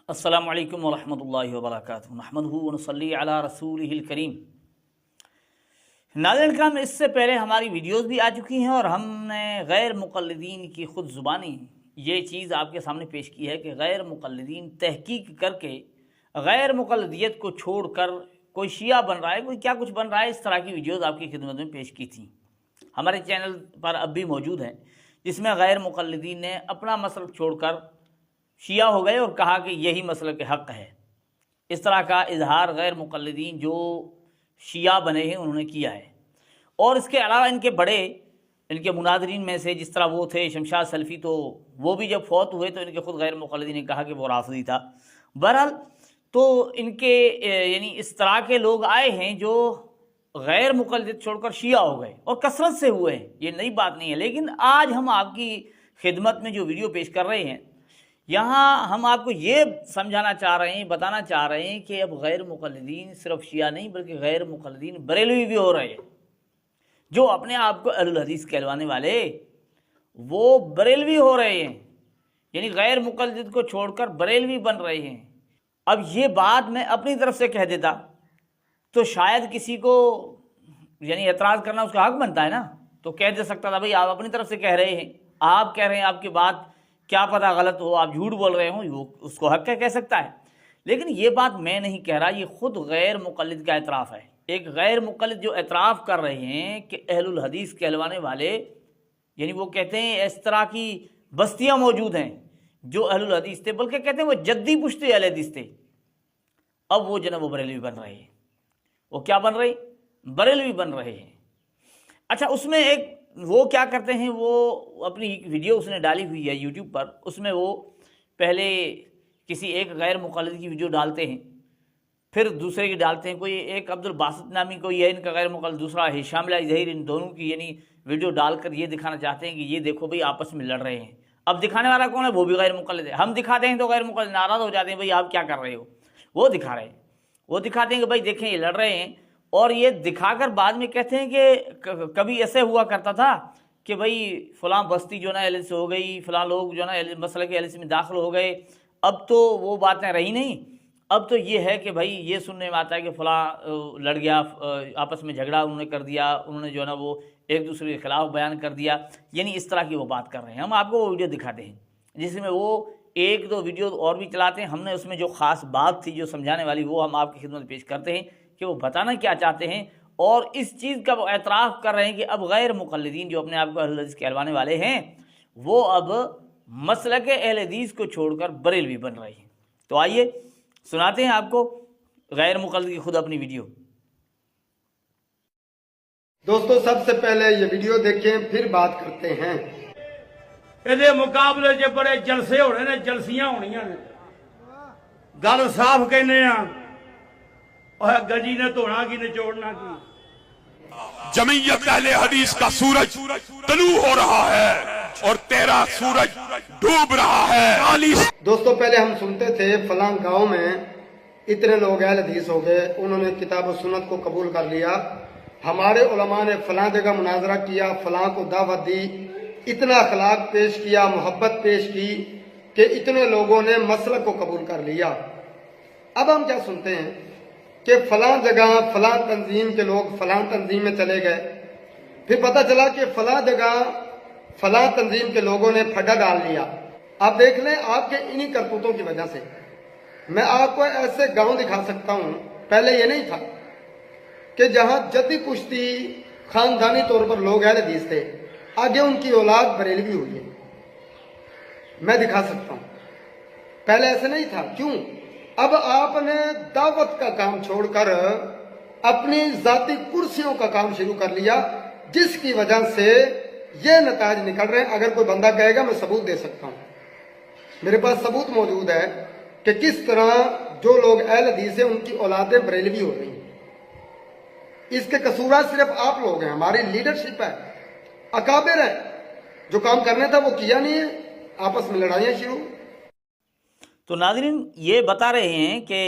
السلام علیکم ورحمۃ اللہ وبرکاتہ نحمدہ ونصلی علی رسولہ الکریم۔ ناظرین کرام، اس سے پہلے ہماری ویڈیوز بھی آ چکی ہیں اور ہم نے غیر مقلدین کی خود زبانی یہ چیز آپ کے سامنے پیش کی ہے کہ غیر مقلدین تحقیق کر کے غیر مقلدیت کو چھوڑ کر کوئی شیعہ بن رہا ہے، کوئی کیا کچھ بن رہا ہے، اس طرح کی ویڈیوز آپ کی خدمت میں پیش کی تھیں۔ ہمارے چینل پر اب بھی موجود ہیں، جس میں غیر مقلدین نے اپنا مسلک چھوڑ کر شیعہ ہو گئے اور کہا کہ یہی مسلک حق ہے۔ اس طرح کا اظہار غیر مقلدین جو شیعہ بنے ہیں انہوں نے کیا ہے۔ اور اس کے علاوہ ان کے بڑے، ان کے مناظرین میں سے جس طرح وہ تھے شمشاد سلفی، تو وہ بھی جب فوت ہوئے تو ان کے خود غیر مقلدین نے کہا کہ وہ رافضی تھا۔ بہرحال تو ان کے یعنی اس طرح کے لوگ آئے ہیں جو غیر مقلد چھوڑ کر شیعہ ہو گئے اور کثرت سے ہوئے ہیں، یہ نئی بات نہیں ہے۔ لیکن آج ہم آپ کی خدمت میں جو ویڈیو پیش کر رہے ہیں، یہاں ہم آپ کو یہ سمجھانا چاہ رہے ہیں، بتانا چاہ رہے ہیں کہ اب غیر مقلدین صرف شیعہ نہیں بلکہ غیر مقلدین بریلوی بھی ہو رہے ہیں۔ جو اپنے آپ کو اہل الحدیث کہلوانے والے وہ بریلوی ہو رہے ہیں، یعنی غیر مقلد کو چھوڑ کر بریلوی بن رہے ہیں۔ اب یہ بات میں اپنی طرف سے کہہ دیتا تو شاید کسی کو یعنی اعتراض کرنا اس کا حق بنتا ہے نا، تو کہہ دے سکتا تھا بھائی آپ اپنی طرف سے کہہ رہے ہیں، آپ کہہ رہے ہیں، آپ کی بات کیا پتہ غلط ہو، آپ جھوٹ بول رہے ہوں، وہ اس کو حق کہہ سکتا ہے۔ لیکن یہ بات میں نہیں کہہ رہا، یہ خود غیر مقلد کا اعتراف ہے۔ ایک غیر مقلد جو اعتراف کر رہے ہیں کہ اہل الحدیث کہلوانے والے، یعنی وہ کہتے ہیں اس طرح کی بستیاں موجود ہیں جو اہل الحدیث تھے، بلکہ کہتے ہیں وہ جدی پشتے اہل حدیث تھے، اب وہ جناب وہ بریلوی بن رہے ہیں۔ وہ کیا بن رہے ہیں؟ بریلوی بن رہے ہیں۔ اچھا، اس میں ایک وہ کیا کرتے ہیں، وہ اپنی ویڈیو اس نے ڈالی ہوئی ہے یوٹیوب پر، اس میں وہ پہلے کسی ایک غیر مقلد کی ویڈیو ڈالتے ہیں، پھر دوسرے کی ڈالتے ہیں، کوئی ایک عبد الباسط نامی کوئی ہے ان کا غیر مقلد، دوسرا ہشام الہی ظہیر، ان دونوں کی یعنی ویڈیو ڈال کر یہ دکھانا چاہتے ہیں کہ یہ دیکھو بھئی آپس میں لڑ رہے ہیں۔ اب دکھانے والا کون ہے؟ وہ بھی غیر مقلد ہے۔ ہم دکھاتے ہیں تو غیر مقلد ناراض ہو جاتے ہیں، بھئی آپ کیا کر رہے ہو؟ وہ دکھا رہے ہیں، وہ دکھاتے ہیں کہ بھئی دیکھیں یہ لڑ رہے ہیں، اور یہ دکھا کر بعد میں کہتے ہیں کہ کبھی ایسے ہوا کرتا تھا کہ بھئی فلاں بستی جو نا اہل سے ہو گئی، فلاں لوگ جو نا مسئلہ کے اہل سے میں داخل ہو گئے، اب تو وہ باتیں رہی نہیں۔ اب تو یہ ہے کہ بھئی یہ سننے میں آتا ہے کہ فلاں لڑ گیا، آپس میں جھگڑا انہوں نے کر دیا، انہوں نے جو ہے نا وہ ایک دوسرے کے خلاف بیان کر دیا، یعنی اس طرح کی وہ بات کر رہے ہیں۔ ہم آپ کو وہ ویڈیو دکھاتے ہیں جس میں وہ ایک دو ویڈیو اور بھی چلاتے ہیں۔ ہم نے اس میں جو خاص بات تھی جو سمجھانے والی، وہ ہم آپ کی خدمت پیش کرتے ہیں کہ وہ بتانا کیا چاہتے ہیں، اور اس چیز کا وہ اعتراف کر رہے ہیں کہ اب غیر مقلدین جو اپنے آپ کو اہل حدیث کہلوانے والے ہیں، وہ اب مسلک اہل حدیث کو چھوڑ کر بریلوی بن رہے ہیں۔ تو آئیے سناتے ہیں آپ کو غیر مقلد کی خود اپنی ویڈیو۔ دوستو، سب سے پہلے یہ ویڈیو دیکھیں پھر بات کرتے ہیں۔ یہ مقابلے چ بڑے جلسے ہونے نے، جلسیاں ہونیاں نے، گل صاف کہنے اور گجی نے دھونا کی نچوڑنا کی۔ جمعیت اہل حدیث کا سورج طلوع ہو رہا ہے اور تیرا سورج ڈوب رہا ہے۔ دوستو، پہلے ہم سنتے تھے فلاں گاؤں میں اتنے لوگ اہل حدیث ہو گئے، انہوں نے کتاب و سنت کو قبول کر لیا، ہمارے علماء نے فلاں جگہ مناظرہ کیا، فلاں کو دعوت دی، اتنا اخلاق پیش کیا، محبت پیش کی کہ اتنے لوگوں نے مسلک کو قبول کر لیا۔ اب ہم کیا سنتے ہیں کہ فلاں جگہ فلاں تنظیم کے لوگ فلاں تنظیم میں چلے گئے، پھر پتہ چلا کہ فلاں جگہ فلاں تنظیم کے لوگوں نے پھڈا ڈال لیا۔ آپ دیکھ لیں، آپ کے انہی کرتوتوں کی وجہ سے میں آپ کو ایسے گاؤں دکھا سکتا ہوں، پہلے یہ نہیں تھا، کہ جہاں جدی پشتی خاندانی طور پر لوگ اہل حدیث تھے، آگے ان کی اولاد بریلوی ہوئی ہے۔ میں دکھا سکتا ہوں، پہلے ایسے نہیں تھا۔ کیوں؟ اب آپ نے دعوت کا کام چھوڑ کر اپنی ذاتی کرسیوں کا کام شروع کر لیا، جس کی وجہ سے یہ نتائج نکل رہے ہیں۔ اگر کوئی بندہ کہے گا میں ثبوت دے سکتا ہوں، میرے پاس ثبوت موجود ہے کہ کس طرح جو لوگ اہل حدیث ہیں ان کی اولادیں بریلوی ہو رہی ہیں۔ اس کے قصوروار صرف آپ لوگ ہیں، ہماری لیڈرشپ ہے، اکابر ہے، جو کام کرنا تھا وہ کیا نہیں ہے، آپس میں لڑائیاں شروع۔ تو ناظرین یہ بتا رہے ہیں کہ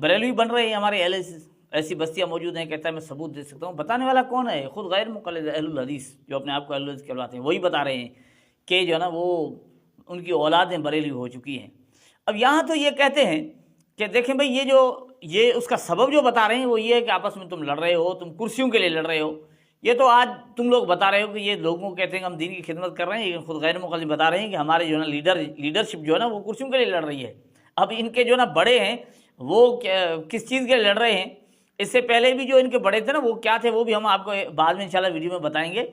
بریلوی بن رہے ہیں ہمارے اہل حدیث، ایسی بستیاں موجود ہیں، کہتا ہے میں ثبوت دے سکتا ہوں۔ بتانے والا کون ہے؟ خود غیر مقلد اہل الحدیث جو اپنے آپ کو اہل الحدیث کہلاتے ہیں، وہی بتا رہے ہیں کہ جو ہے نا وہ ان کی اولادیں بریلوی ہو چکی ہیں۔ اب یہاں تو یہ کہتے ہیں کہ دیکھیں بھئی یہ اس کا سبب جو بتا رہے ہیں وہ یہ ہے کہ آپس میں تم لڑ رہے ہو، تم کرسیوں کے لیے لڑ رہے ہو. یہ تو آج تم لوگ بتا رہے ہو کہ یہ لوگوں کو کہتے ہیں کہ ہم دین کی خدمت کر رہے ہیں، لیکن خود غیر مقلد بتا رہے ہیں کہ ہمارے جو ہے نا لیڈرشپ جو ہے نا وہ کرسیوں کے لیے لڑ رہی ہے. اب ان کے جو نا بڑے ہیں وہ کس چیز کے لیے لڑ رہے ہیں؟ اس سے پہلے بھی جو ان کے بڑے تھے نا وہ کیا تھے وہ بھی ہم آپ کو بعد میں انشاءاللہ ویڈیو میں بتائیں گے.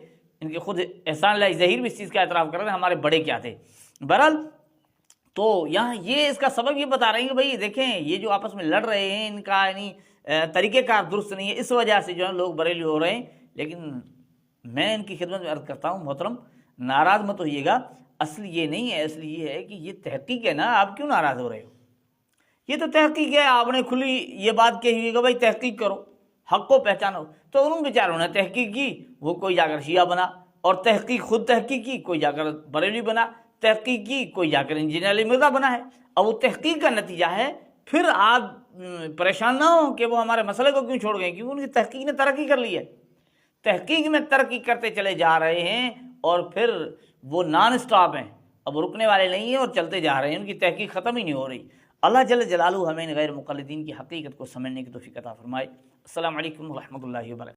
ان کے خود احسان اللہ ظہیر بھی اس چیز کا اعتراف کر رہے ہیں ہمارے بڑے کیا تھے. بہرحال تو یہاں یہ اس کا سبب یہ بتا رہے ہیں کہ بھئی دیکھیں یہ جو آپس میں لڑ رہے ہیں ان کا یعنی طریقہ کار درست نہیں ہے، اس وجہ سے جو ہے لوگ بریلوی ہو رہے ہیں. لیکن میں ان کی خدمت میں عرض کرتا ہوں محترم ناراض مت ہوئیے گا، اصل یہ نہیں ہے، اصل یہ ہے کہ یہ تحقیق ہے نا، آپ کیوں ناراض ہو رہے ہو؟ یہ تو تحقیق ہے، آپ نے کھلی یہ بات کہی ہوئی کہ بھائی تحقیق کرو، حق کو پہچانو. تو انہوں بیچاروں نے تحقیق کی، وہ کوئی جا کر شیعہ بنا، اور تحقیق خود تحقیق کی، کوئی جا کر بریلوی بنا، تحقیق کی کوئی جا کر انجینئر علی مرزا بنا ہے. اب وہ تحقیق کا نتیجہ ہے. پھر آپ پریشان نہ ہوں کہ وہ ہمارے مسئلے کو کیوں چھوڑ گئے، کیونکہ ان کی تحقیق نے ترقی کر لی ہے. تحقیق میں ترقی کرتے چلے جا رہے ہیں اور پھر وہ نان سٹاپ ہیں، اب رکنے والے نہیں ہیں اور چلتے جا رہے ہیں، ان کی تحقیق ختم ہی نہیں ہو رہی. اللہ جل جلالہ ہمیں غیر مقلدین کی حقیقت کو سمجھنے کی توفیق عطا فرمائے. السلام علیکم ورحمۃ اللہ وبرکاتہ.